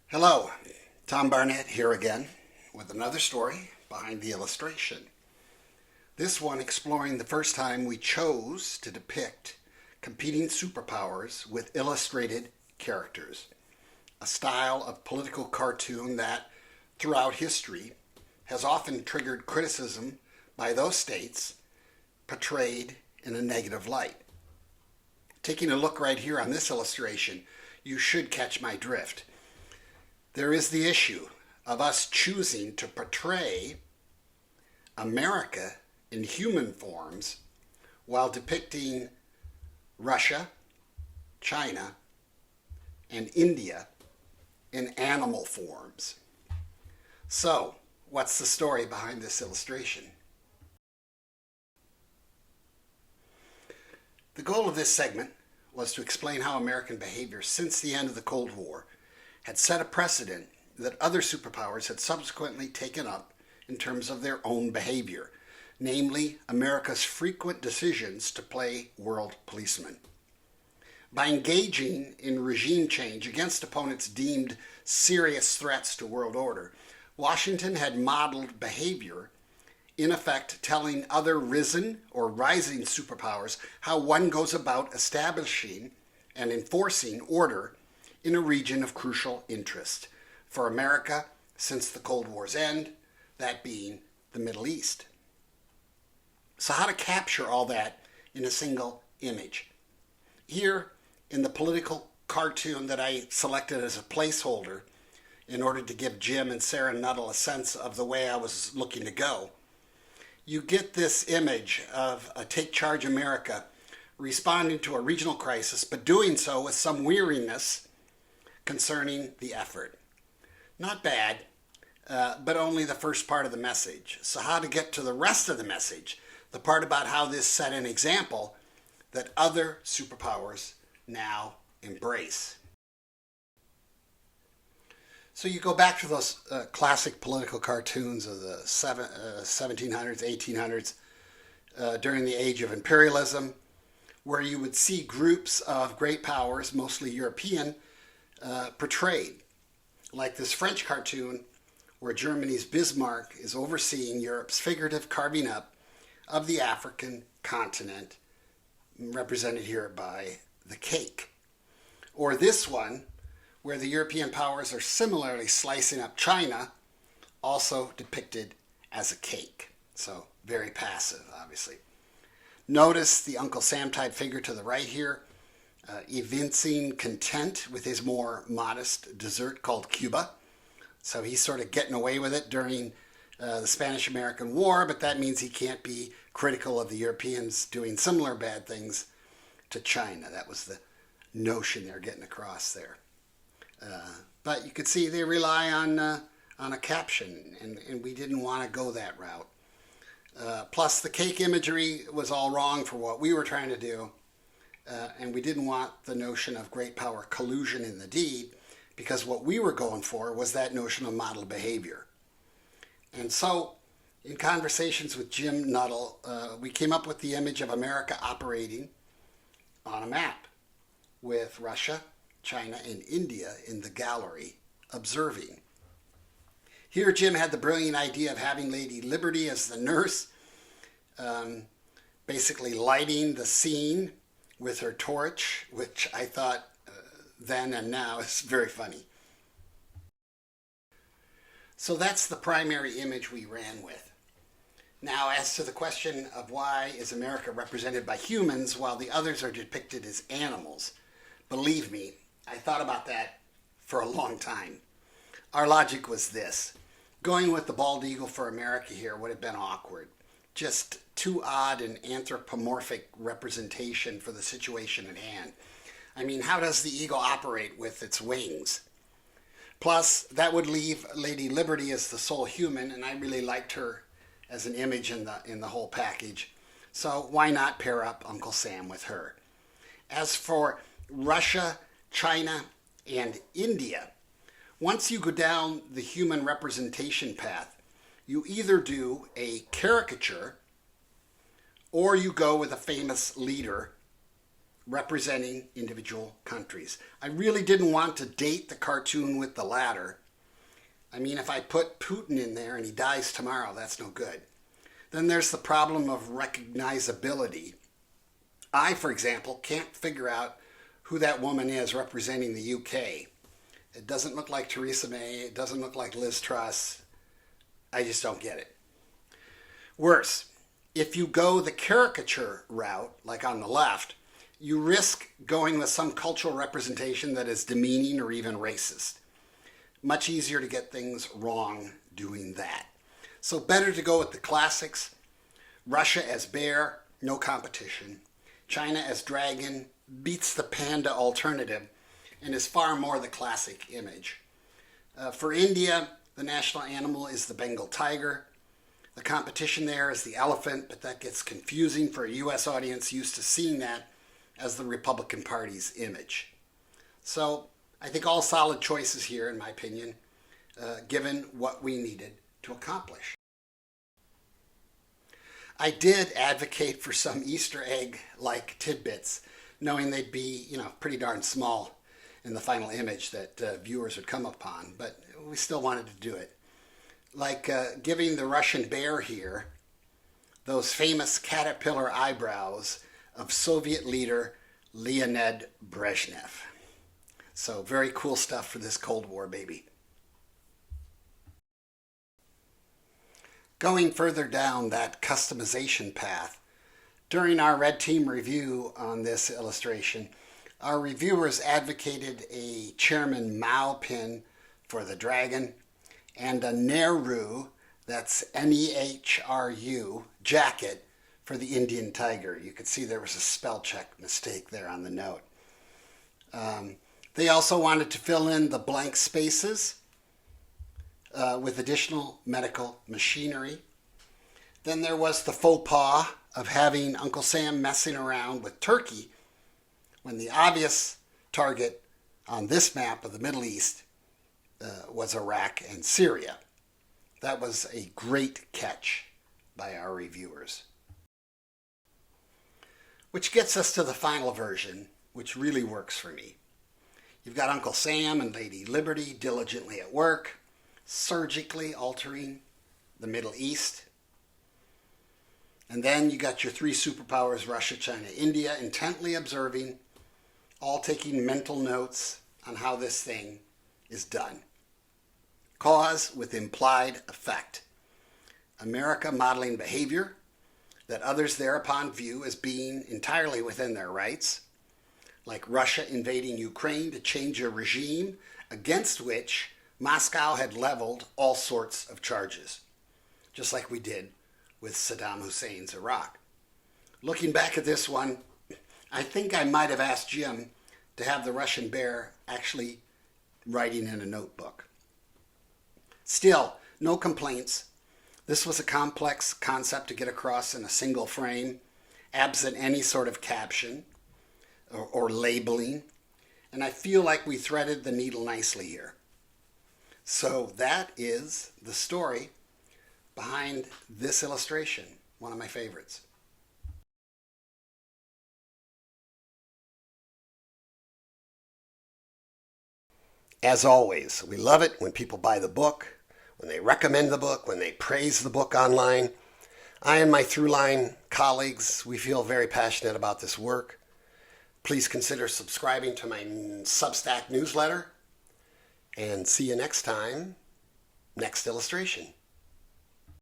Hello, Tom Barnett here again with another story behind the illustration. This one exploring the first time we chose to depict competing superpowers with illustrated characters, a style of political cartoon that, throughout history, has often triggered criticism by those states portrayed in a negative light. Taking a look right here on this illustration, you should catch my drift. There is the issue of us choosing to portray America in human forms while depicting Russia, China, and India in animal forms. So, what's the story behind this illustration? The goal of this segment was to explain how American behavior since the end of the Cold War had set a precedent that other superpowers had subsequently taken up in terms of their own behavior, namely America's frequent decisions to play world policeman. By engaging in regime change against opponents deemed serious threats to world order, Washington had modeled behavior, in effect telling other risen or rising superpowers how one goes about establishing and enforcing order in a region of crucial interest for America since the Cold War's end, that being the Middle East. So how to capture all that in a single image? Here in the political cartoon that I selected as a placeholder in order to give Jim and Sarah Nuttall a sense of the way I was looking to go, you get this image of a Take Charge America responding to a regional crisis, but doing so with some weariness concerning the effort. Not bad, but only the first part of the message. So how to get to the rest of the message, the part about how this set an example that other superpowers now embrace. So you go back to those classic political cartoons of the 1700s, 1800s, during the age of imperialism, where you would see groups of great powers, mostly European, portrayed, like this French cartoon where Germany's Bismarck is overseeing Europe's figurative carving up of the African continent, represented here by the cake. Or this one where the European powers are similarly slicing up China, also depicted as a cake. So very passive, obviously. Notice the Uncle Sam type figure to the right here, evincing content with his more modest dessert called Cuba. So he's sort of getting away with it during the Spanish-American War, but that means he can't be critical of the Europeans doing similar bad things to China. That was the notion they're getting across there. But you could see they rely on a caption, and we didn't want to go that route. Plus, the cake imagery was all wrong for what we were trying to do. And we didn't want the notion of great power collusion in the deed, because what we were going for was that notion of model behavior. And so, in conversations with Jim Nuttall, we came up with the image of America operating on a map, with Russia, China, and India in the gallery observing. Here, Jim had the brilliant idea of having Lady Liberty as the nurse, basically lighting the scene with her torch, which I thought then and now is very funny. So that's the primary image we ran with. Now, as to the question of why is America represented by humans while the others are depicted as animals, believe me, I thought about that for a long time. Our logic was this. Going with the bald eagle for America here would have been awkward. Just too odd an anthropomorphic representation for the situation at hand. I mean, how does the eagle operate with its wings? Plus, that would leave Lady Liberty as the sole human, and I really liked her as an image in the whole package. So why not pair up Uncle Sam with her? As for Russia, China, and India, once you go down the human representation path, you either do a caricature or you go with a famous leader representing individual countries. I really didn't want to date the cartoon with the latter. I mean, if I put Putin in there and he dies tomorrow, that's no good. Then there's the problem of recognizability. I, for example, can't figure out who that woman is representing the UK. It doesn't look like Theresa May. It doesn't look like Liz Truss. I just don't get it. Worse, if you go the caricature route, like on the left, you risk going with some cultural representation that is demeaning or even racist. Much easier to get things wrong doing that. So better to go with the classics. Russia as bear, no competition. China as dragon beats the panda alternative and is far more the classic image. For India, the national animal is the Bengal tiger. The competition there is the elephant, but that gets confusing for a U.S. audience used to seeing that as the Republican Party's image. So I think all solid choices here, in my opinion, given what we needed to accomplish. I did advocate for some Easter egg-like tidbits, knowing they'd be, pretty darn small in the final image that viewers would come upon, but we still wanted to do it. Like giving the Russian bear here those famous caterpillar eyebrows of Soviet leader Leonid Brezhnev. So very cool stuff for this Cold War baby. Going further down that customization path, during our Red Team review on this illustration, our reviewers advocated a Chairman Mao pin for the dragon and a Nehru, that's Nehru, jacket for the Indian tiger. You could see there was a spell check mistake there on the note. They also wanted to fill in the blank spaces with additional medical machinery. Then there was the faux pas of having Uncle Sam messing around with Turkey when the obvious target on this map of the Middle East was Iraq and Syria. That was a great catch by our reviewers. Which gets us to the final version, which really works for me. You've got Uncle Sam and Lady Liberty diligently at work, surgically altering the Middle East. And then you got your three superpowers, Russia, China, India, intently observing, all taking mental notes on how this thing is done. Cause with implied effect. America modeling behavior that others thereupon view as being entirely within their rights, like Russia invading Ukraine to change a regime against which Moscow had leveled all sorts of charges, just like we did with Saddam Hussein's Iraq. Looking back at this one, I think I might have asked Jim to have the Russian bear actually writing in a notebook. Still, no complaints. This was a complex concept to get across in a single frame, absent any sort of caption or labeling, and I feel like we threaded the needle nicely here. So that is the story behind this illustration, one of my favorites. As always, we love it when people buy the book, when they recommend the book, when they praise the book online. I and my Throughline colleagues, we feel very passionate about this work. Please consider subscribing to my Substack newsletter, and see you next time, next illustration.